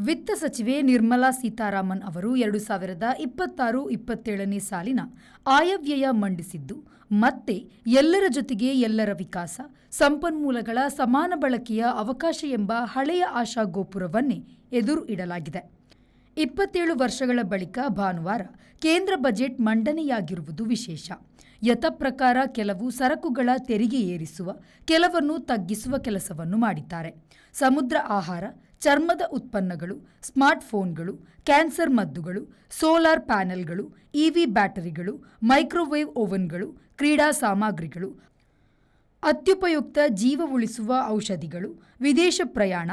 ವಿತ್ತ ಸಚಿವೆ ನಿರ್ಮಲಾ ಸೀತಾರಾಮನ್ ಅವರು 2026-27ನೇ ಸಾಲಿನ ಆಯವ್ಯಯ ಮಂಡಿಸಿದ್ದು, ಮತ್ತೆ ಎಲ್ಲರ ಜೊತೆಗೆ ಎಲ್ಲರ ವಿಕಾಸ, ಸಂಪನ್ಮೂಲಗಳ ಸಮಾನ ಬಳಕೆಯ ಅವಕಾಶ ಎಂಬ ಹಳೆಯ ಆಶಾ ಗೋಪುರವನ್ನೇ ಎದುರು ಇಡಲಾಗಿದೆ. 27 ವರ್ಷಗಳ ಬಳಿಕ ಭಾನುವಾರ ಕೇಂದ್ರ ಬಜೆಟ್ ಮಂಡನೆಯಾಗಿರುವುದು ವಿಶೇಷ. ಯಥಾಪ್ರಕಾರ ಕೆಲವು ಸರಕುಗಳ ತೆರಿಗೆ ಏರಿಸುವ, ಕೆಲವನ್ನು ತಗ್ಗಿಸುವ ಕೆಲಸವನ್ನು ಮಾಡಿದ್ದಾರೆ. ಸಮುದ್ರ ಆಹಾರ, ಚರ್ಮದ ಉತ್ಪನ್ನಗಳು, ಸ್ಮಾರ್ಟ್ಫೋನ್ಗಳು, ಕ್ಯಾನ್ಸರ್ ಮದ್ದುಗಳು, ಸೋಲಾರ್ ಪ್ಯಾನೆಲ್ಗಳು, ಇವಿ ಬ್ಯಾಟರಿಗಳು, ಮೈಕ್ರೋವೇವ್ ಓವನ್ಗಳು, ಕ್ರೀಡಾ ಸಾಮಗ್ರಿಗಳು, ಅತ್ಯುಪಯುಕ್ತ ಜೀವ ಉಳಿಸುವ ಔಷಧಿಗಳು, ವಿದೇಶ ಪ್ರಯಾಣ,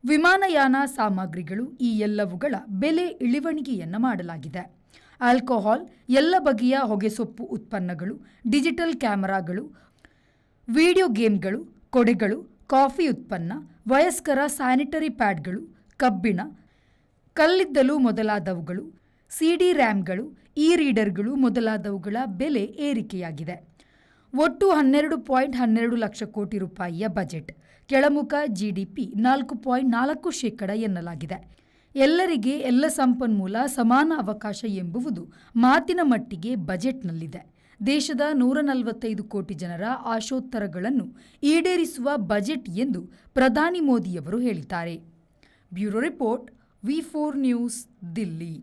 ವಿಮಾನಯಾನ ಸಾಮಗ್ರಿಗಳು ಈ ಎಲ್ಲವುಗಳ ಬೆಲೆ ಇಳಿವಣಿಗೆಯನ್ನು ಮಾಡಲಾಗಿದೆ. ಆಲ್ಕೋಹಾಲ್, ಎಲ್ಲ ಬಗೆಯ ಹೊಗೆಸೊಪ್ಪು ಉತ್ಪನ್ನಗಳು, ಡಿಜಿಟಲ್ ಕ್ಯಾಮೆರಾಗಳು, ವಿಡಿಯೋ ಗೇಮ್ಗಳು, ಕೊಡೆಗಳು, ಕಾಫಿ ಉತ್ಪನ್ನ, ವಯಸ್ಕರ ಸ್ಯಾನಿಟರಿ ಪ್ಯಾಡ್ಗಳು, ಕಬ್ಬಿಣ, ಕಲ್ಲಿದ್ದಲು ಮೊದಲಾದವುಗಳು, ಸಿಡಿ ರ್ಯಾಮ್ಗಳು, ಇ-ರೀಡರ್ಗಳು ಮೊದಲಾದವುಗಳ ಬೆಲೆ ಏರಿಕೆಯಾಗಿದೆ. ಒಟ್ಟು 12.12 ಲಕ್ಷ ಕೋಟಿ ರೂಪಾಯಿಯ ಬಜೆಟ್. ಕೆಳಮುಖ ಜಿಡಿಪಿ 4.4% ಎನ್ನಲಾಗಿದೆ. ಎಲ್ಲರಿಗೆ ಎಲ್ಲ ಸಂಪನ್ಮೂಲ ಸಮಾನ ಅವಕಾಶ ಎಂಬುವುದು ಮಾತಿನ ಮಟ್ಟಿಗೆ ಬಜೆಟ್ನಲ್ಲಿದೆ. ದೇಶದ 145 ಕೋಟಿ ಜನರ ಆಶೋತ್ತರಗಳನ್ನು ಈಡೇರಿಸುವ ಬಜೆಟ್ ಎಂದು ಪ್ರಧಾನಿ ಮೋದಿಯವರು ಹೇಳಿದ್ದಾರೆ. ಬ್ಯೂರೋ ರಿಪೋರ್ಟ್, ವಿ4 ನ್ಯೂಸ್, ದಿಲ್ಲಿ.